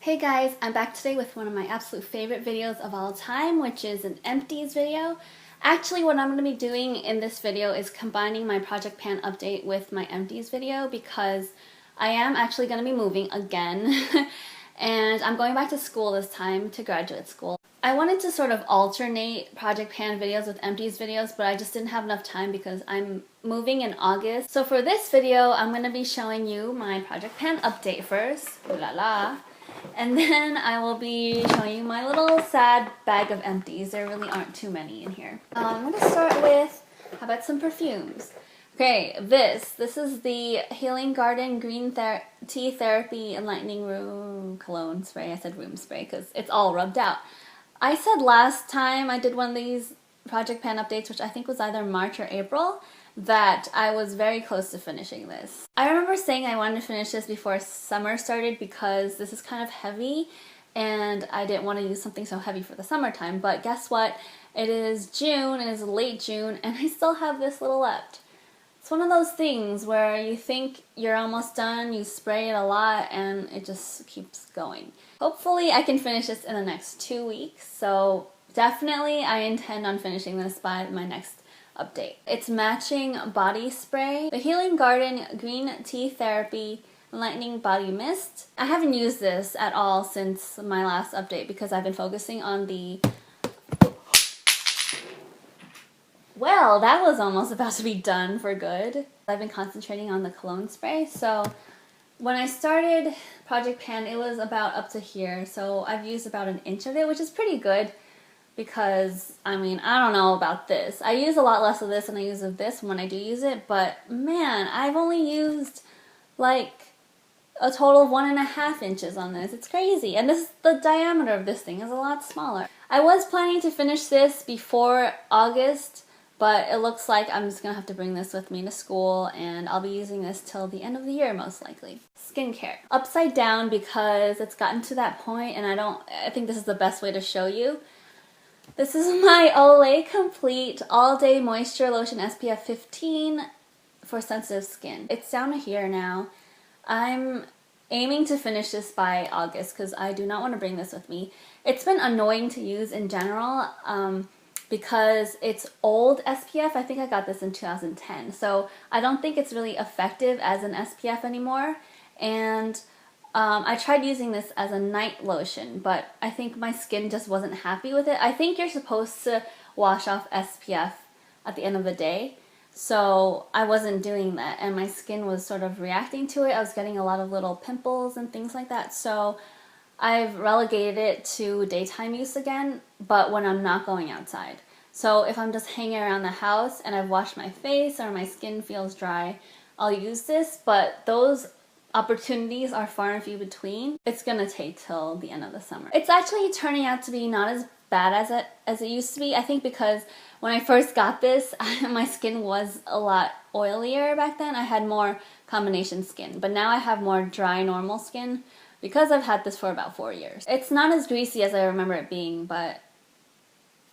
Hey guys, I'm back today with one of my absolute favorite videos of all time, which is an Empties video. Actually, what I'm going to be doing in this video is combining my Project Pan update with my Empties video because I am actually going to be moving again and I'm going back to school this time, to graduate school. I wanted to sort of alternate Project Pan videos with Empties videos, but I just didn't have enough time because I'm moving in August. So for this video, I'm going to be showing you my Project Pan update first. Ooh la la. And then I will be showing you my little sad bag of empties. There really aren't too many in here. I'm going to start with, how about some perfumes? Okay, this is the Healing Garden Green Tea Therapy Enlightening Room Cologne Spray. I said room spray because it's all rubbed out. I said last time I did one of these Project Pan updates, which I think was either March or April, that I was very close to finishing this. I remember saying I wanted to finish this before summer started because this is kind of heavy and I didn't want to use something so heavy for the summertime, but guess what? It is June, it is late June, and I still have this little left. It's one of those things where you think you're almost done, you spray it a lot, and it just keeps going. Hopefully I can finish this in the next 2 weeks, so definitely I intend on finishing this by my next update. It's matching body spray, the Healing Garden Green Tea Therapy Enlightening Body Mist. I haven't used this at all since my last update because I've been focusing on the... Well, that was almost about to be done for good. I've been concentrating on the cologne spray, so when I started Project Pan, it was about up to here, so I've used about an inch of it, which is pretty good. Because, I mean, I don't know about this. I use a lot less of this than I use of this when I do use it, but man, I've only used like a total of 1.5 inches on this. It's crazy. And the diameter of this thing is a lot smaller. I was planning to finish this before August, but it looks like I'm just gonna have to bring this with me to school and I'll be using this till the end of the year most likely. Skincare. Upside down because it's gotten to that point and I think this is the best way to show you. This is my Olay Complete All Day Moisture Lotion SPF 15 for sensitive skin. It's down to here now. I'm aiming to finish this by August because I do not want to bring this with me. It's been annoying to use in general because it's old SPF. I think I got this in 2010, so I don't think it's really effective as an SPF anymore. And I tried using this as a night lotion, but I think my skin just wasn't happy with it. I think you're supposed to wash off SPF at the end of the day, so I wasn't doing that, and my skin was sort of reacting to it. I was getting a lot of little pimples and things like that, so I've relegated it to daytime use again, but when I'm not going outside. So if I'm just hanging around the house and I've washed my face or my skin feels dry, I'll use this, but those opportunities are far and few between. It's gonna take till the end of the summer. It's actually turning out to be not as bad as it used to be. I think because when I first got this, my skin was a lot oilier back then. I had more combination skin, but now I have more dry normal skin because I've had this for about 4 years. It's not as greasy as I remember it being, but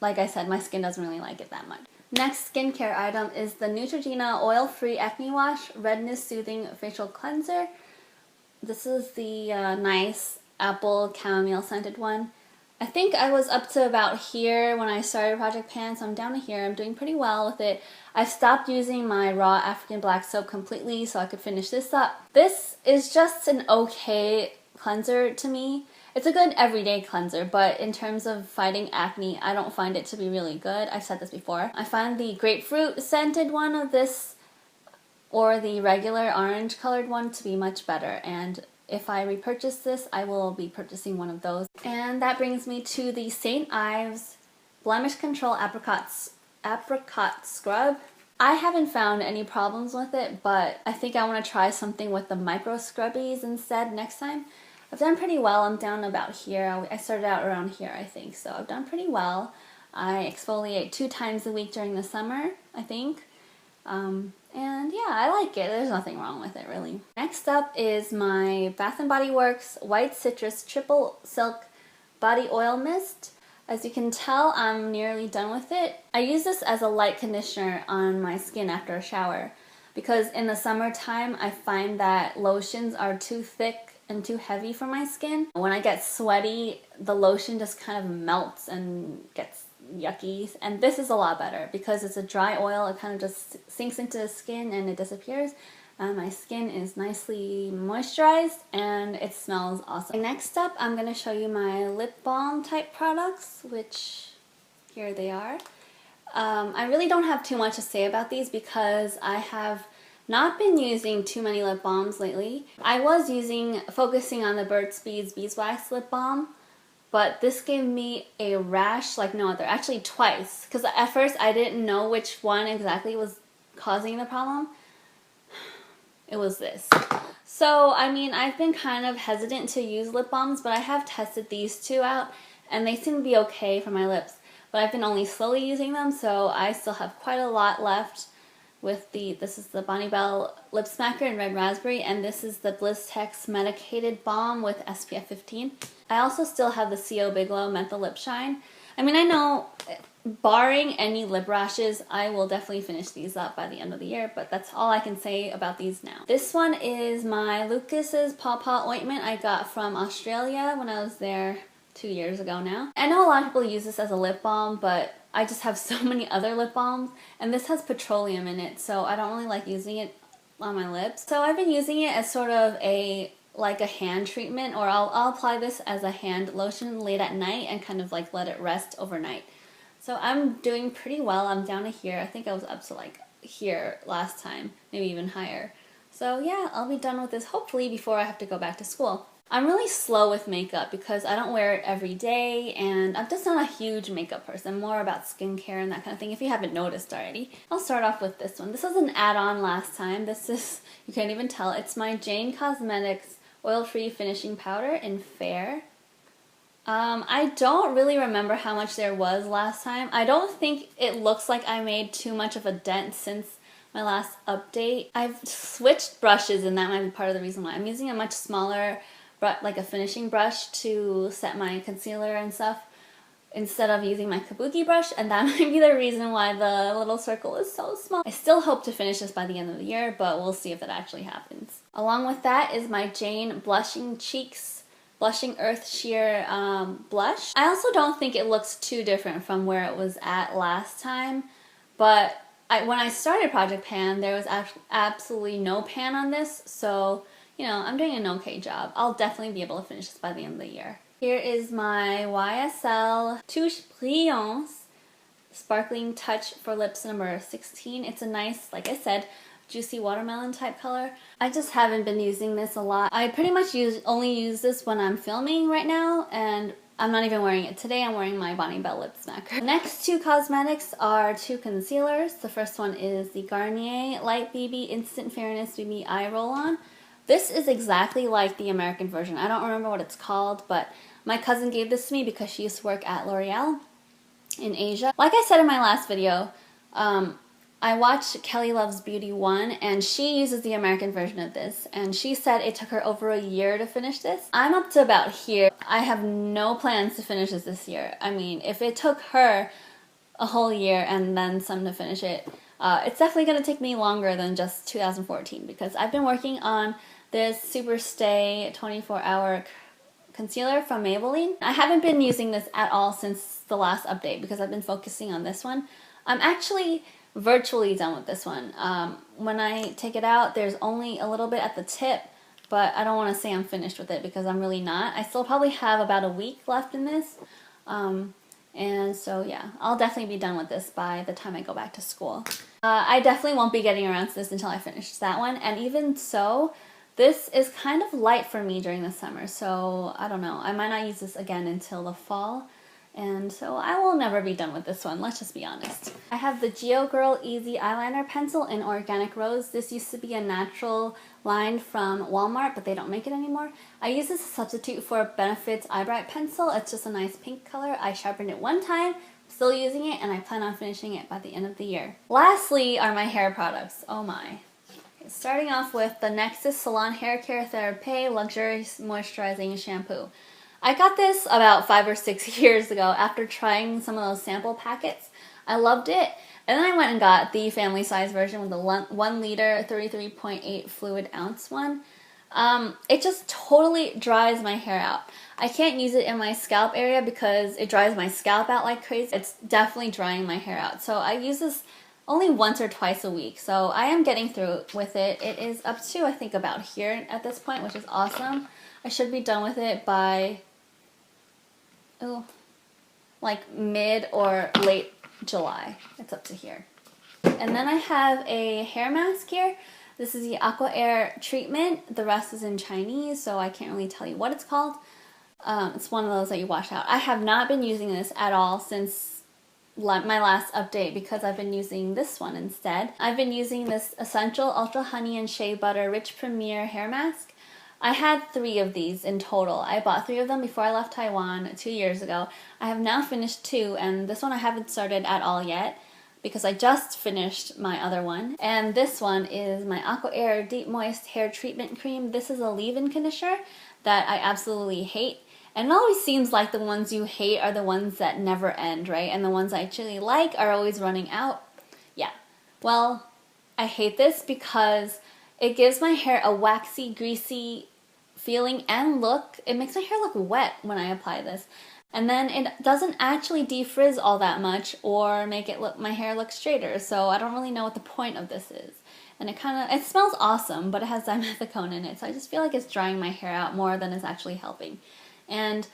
like I said, my skin doesn't really like it that much. Next skincare item is the Neutrogena Oil-Free Acne Wash Redness Soothing Facial Cleanser. This is the nice apple chamomile scented one. I think I was up to about here when I started Project Pan, so I'm down to here. I'm doing pretty well with it. I've stopped using my raw African black soap completely so I could finish this up. This is just an okay cleanser to me. It's a good everyday cleanser, but in terms of fighting acne, I don't find it to be really good. I've said this before. I find the grapefruit scented one of this or the regular orange colored one to be much better, and if I repurchase this, I will be purchasing one of those. And that brings me to the St. Ives Blemish Control Apricot Scrub. I haven't found any problems with it, but I think I want to try something with the micro scrubbies instead next time. I've done pretty well. I'm down about here. I started out around here, I think, so I've done pretty well. I exfoliate 2 times a week during the summer, I think. And yeah, I like it. There's nothing wrong with it, really. Next up is my Bath & Body Works White Citrus Triple Silk Body Oil Mist. As you can tell, I'm nearly done with it. I use this as a light conditioner on my skin after a shower because in the summertime, I find that lotions are too thick and too heavy for my skin. When I get sweaty, the lotion just kind of melts and gets yucky, and this is a lot better because it's a dry oil. It kind of just sinks into the skin and it disappears. My skin is nicely moisturized and it smells awesome. Next up, I'm going to show you my lip balm type products, which here they are. I really don't have too much to say about these because I have not been using too many lip balms lately. I was focusing on the Burt's Bees Beeswax lip balm, but this gave me a rash like no other, actually twice, because at first I didn't know which one exactly was causing the problem. It was this. So, I mean, I've been kind of hesitant to use lip balms, but I have tested these two out, and they seem to be okay for my lips. But I've been only slowly using them, so I still have quite a lot left with this is the Bonne Bell Lip Smacker in Red Raspberry, and this is the Blistex Medicated Balm with SPF 15. I also still have the CO Bigelow Mentha Lip Shine. I mean, I know, barring any lip rashes, I will definitely finish these up by the end of the year, but that's all I can say about these now. This one is my Lucas's Papaw ointment I got from Australia when I was there 2 years ago now. I know a lot of people use this as a lip balm, but I just have so many other lip balms, and this has petroleum in it, so I don't really like using it on my lips. So I've been using it as sort of like a hand treatment, or I'll apply this as a hand lotion late at night and kind of like let it rest overnight. So I'm doing pretty well. I'm down to here. I think I was up to like here last time, maybe even higher. So yeah, I'll be done with this hopefully before I have to go back to school. I'm really slow with makeup because I don't wear it every day, and I'm just not a huge makeup person. I'm more about skincare and that kind of thing, if you haven't noticed already. I'll start off with this one. This was an add-on last time. This is, you can't even tell, it's my Jane Cosmetics Oil-Free Finishing Powder in Fair. I don't really remember how much there was last time. I don't think it looks like I made too much of a dent since my last update. I've switched brushes, and that might be part of the reason why. I'm using a much smaller, like a finishing brush to set my concealer and stuff instead of using my kabuki brush, and that might be the reason why the little circle is so small. I still hope to finish this by the end of the year, but we'll see if that actually happens. Along with that is my Jane Blushing Cheeks Blushing Earth Sheer blush. I also don't think it looks too different from where it was at last time, but when I started Project Pan, there was absolutely no pan on this, so you know, I'm doing an okay job. I'll definitely be able to finish this by the end of the year. Here is my YSL Touche Brilliance Sparkling Touch for Lips number 16. It's a nice, like I said, juicy watermelon type color. I just haven't been using this a lot. I pretty much only use this when I'm filming right now, and I'm not even wearing it today. I'm wearing my Bonne Bell Lip Smacker. Next two cosmetics are two concealers. The first one is the Garnier Light BB Instant Fairness BB Eye Roll-On. This is exactly like the American version. I don't remember what it's called, but my cousin gave this to me because she used to work at L'Oreal in Asia. Like I said in my last video, I watched Kelly Loves Beauty 1, and she uses the American version of this, and she said it took her over a year to finish this. I'm up to about here. I have no plans to finish this year. I mean, if it took her a whole year and then some to finish it, it's definitely going to take me longer than just 2014, because I've been working on this Super Stay 24-hour concealer from Maybelline. I haven't been using this at all since the last update because I've been focusing on this one. I'm actually virtually done with this one. When I take it out, there's only a little bit at the tip, but I don't want to say I'm finished with it because I'm really not. I still probably have about a week left in this. And so yeah, I'll definitely be done with this by the time I go back to school. I definitely won't be getting around to this until I finish that one, and even so, this is kind of light for me during the summer, so I don't know. I might not use this again until the fall, and so I will never be done with this one, let's just be honest. I have the Geo Girl Easy Eyeliner Pencil in Organic Rose. This used to be a natural line from Walmart, but they don't make it anymore. I use this as a substitute for Benefit's Eye Bright Pencil. It's just a nice pink color. I sharpened it one time, still using it, and I plan on finishing it by the end of the year. Lastly are my hair products. Oh my. Starting off with the Nexus Salon Hair Care Therapy Luxurious Moisturizing Shampoo. I got this about 5 or 6 years ago after trying some of those sample packets. I loved it, and then I went and got the family size version with the 1 liter 33.8 fluid ounce one. It just totally dries my hair out. I can't use it in my scalp area because it dries my scalp out like crazy. It's definitely drying my hair out. So I use this only once or twice a week. So I am getting through with it. It is up to, I think, about here at this point, which is awesome. I should be done with it by, like mid or late July. It's up to here. And then I have a hair mask here. This is the Aqua Air treatment. The rest is in Chinese, so I can't really tell you what it's called. It's one of those that you wash out. I have not been using this at all since my last update because I've been using this one instead. I've been using this Essential Ultra Honey and Shea Butter Rich Premier Hair Mask. I had 3 of these in total. I bought 3 of them before I left Taiwan 2 years ago. I have now finished 2, and this one I haven't started at all yet because I just finished my other one. And this one is my Aqua Air Deep Moist Hair Treatment Cream. This is a leave-in conditioner that I absolutely hate. And it always seems like the ones you hate are the ones that never end, right? And the ones I actually like are always running out. Yeah. Well, I hate this because it gives my hair a waxy, greasy feeling and look. It makes my hair look wet when I apply this. And then it doesn't actually defrizz all that much or make it look my hair look straighter. So I don't really know what the point of this is. And it smells awesome, but it has dimethicone in it. So I just feel like it's drying my hair out more than it's actually helping. And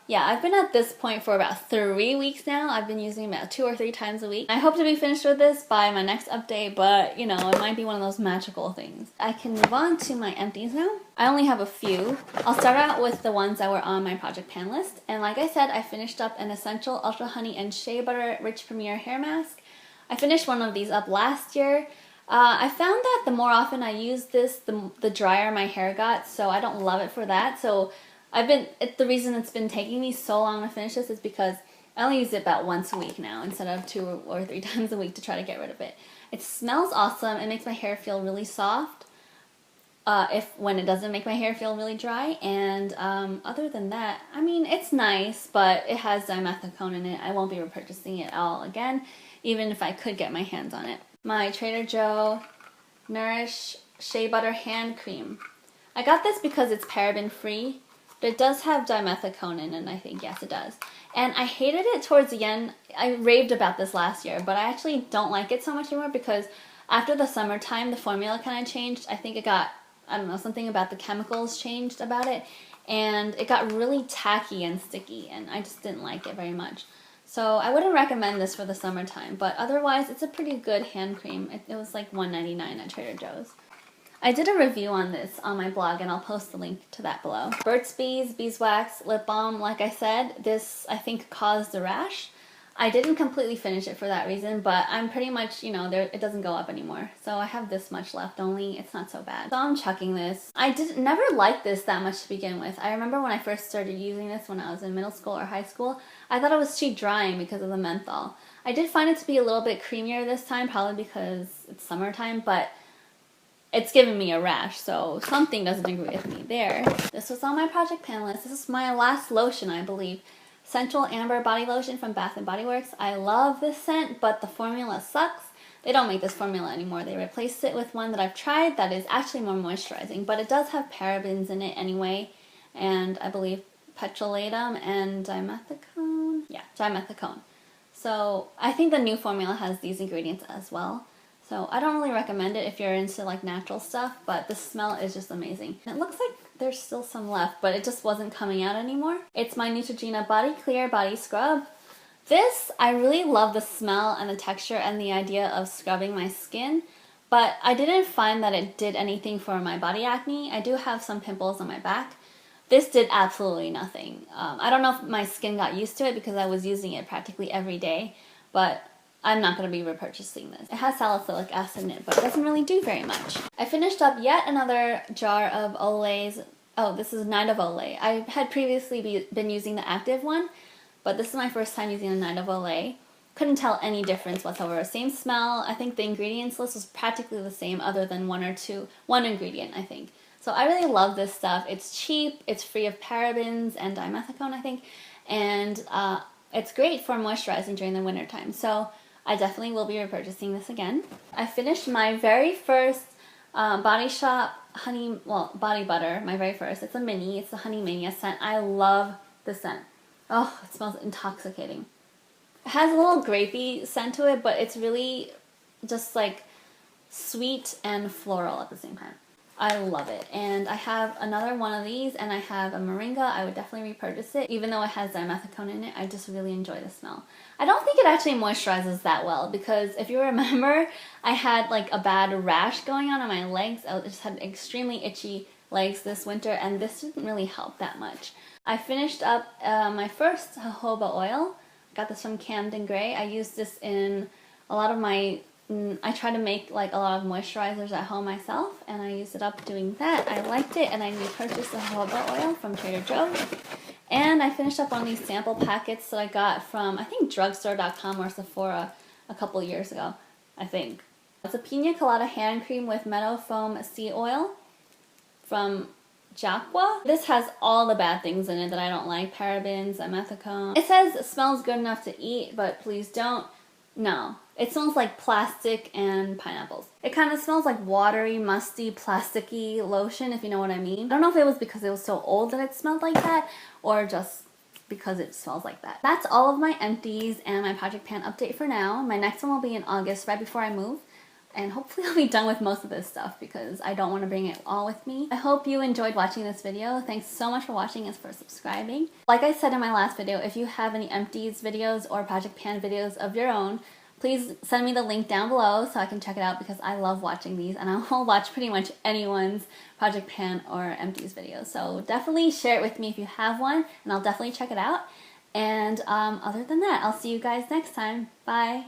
yeah, I've been at this point for about 3 weeks now. I've been using it about 2 or 3 times a week. I hope to be finished with this by my next update, but you know, it might be one of those magical things. I can move on to my empties now. I only have a few. I'll start out with the ones that were on my project pan list. And like I said, I finished up an Essential Ultra Honey and Shea Butter Rich Premier Hair Mask. I finished one of these up last year. I found that the more often I use this, the drier my hair got, so I don't love it for that. So the reason it's been taking me so long to finish this is because I only use it about once a week now instead of 2 or 3 times a week to try to get rid of it. It smells awesome. It makes my hair feel really soft when it doesn't make my hair feel really dry. And other than that, I mean, it's nice, but it has dimethicone in it. I won't be repurchasing it all again, even if I could get my hands on it. My Trader Joe Nourish Shea Butter Hand Cream. I got this because it's paraben free. But it does have dimethicone in it, I think. Yes, it does. And I hated it towards the end. I raved about this last year, but I actually don't like it so much anymore because after the summertime, the formula kind of changed. I think it got, I don't know, something about the chemicals changed about it. And it got really tacky and sticky, and I just didn't like it very much. So I wouldn't recommend this for the summertime, but otherwise, it's a pretty good hand cream. It was like $1.99 at Trader Joe's. I did a review on this on my blog, and I'll post the link to that below. Burt's Bees Beeswax Lip Balm. Like I said, this, I think, caused a rash. I didn't completely finish it for that reason, but I'm pretty much, you know, it doesn't go up anymore. So I have this much left only. It's not so bad. So I'm chucking this. I never liked this that much to begin with. I remember when I first started using this when I was in middle school or high school, I thought it was too drying because of the menthol. I did find it to be a little bit creamier this time, probably because it's summertime, but it's giving me a rash, so something doesn't agree with me there. This was on my project pan list. This is my last lotion, I believe. Central Amber Body Lotion from Bath & Body Works. I love this scent, but the formula sucks. They don't make this formula anymore. They replaced it with one that I've tried that is actually more moisturizing, but it does have parabens in it anyway, and I believe petrolatum and dimethicone. Yeah, dimethicone. So I think the new formula has these ingredients as well. So I don't really recommend it if you're into like natural stuff, but the smell is just amazing. And it looks like there's still some left, but it just wasn't coming out anymore. It's my Neutrogena Body Clear Body Scrub. This, I really love the smell and the texture and the idea of scrubbing my skin, but I didn't find that it did anything for my body acne. I do have some pimples on my back. This did absolutely nothing. I don't know if my skin got used to it because I was using it practically every day, but I'm not going to be repurchasing this. It has salicylic acid in it, but it doesn't really do very much. I finished up yet another jar of Olay's. Oh, this is Night of Olay. I had previously been using the active one, but this is my first time using the Night of Olay. Couldn't tell any difference whatsoever. Same smell. I think the ingredients list was practically the same other than one ingredient, I think. So I really love this stuff. It's cheap, it's free of parabens and dimethicone, I think, and it's great for moisturizing during the winter time. So I definitely will be repurchasing this again. I finished my very first Body Shop Body Butter, my very first. It's a mini. It's the Honey Mania scent. I love the scent. Oh, it smells intoxicating. It has a little grapey scent to it, but it's really just like sweet and floral at the same time. I love it. And I have another one of these, and I have a Moringa. I would definitely repurchase it. Even though it has dimethicone in it, I just really enjoy the smell. I don't think it actually moisturizes that well, because if you remember, I had like a bad rash going on my legs. I just had extremely itchy legs this winter, and this didn't really help that much. I finished up my first jojoba oil. I got this from Camden Grey. I used this in a lot of my I try to make like a lot of moisturizers at home myself, and I used it up doing that. I liked it, and I repurchased the jojoba oil from Trader Joe's. And I finished up on these sample packets that I got from, I think, drugstore.com or Sephora a couple years ago, I think. It's a Pina Colada hand cream with meadow foam sea oil from Jaqua. This has all the bad things in it that I don't like. Parabens, dimethicone. It says it smells good enough to eat, but please don't. No. It smells like plastic and pineapples. It kind of smells like watery, musty, plasticky lotion, if you know what I mean. I don't know if it was because it was so old that it smelled like that, or just because it smells like that. That's all of my empties and my Project Pan update for now. My next one will be in August, right before I move. And hopefully I'll be done with most of this stuff, because I don't want to bring it all with me. I hope you enjoyed watching this video. Thanks so much for watching and for subscribing. Like I said in my last video, if you have any empties videos or Project Pan videos of your own, please send me the link down below so I can check it out, because I love watching these, and I'll watch pretty much anyone's Project Pan or empties videos. So definitely share it with me if you have one, and I'll definitely check it out. And other than that, I'll see you guys next time. Bye!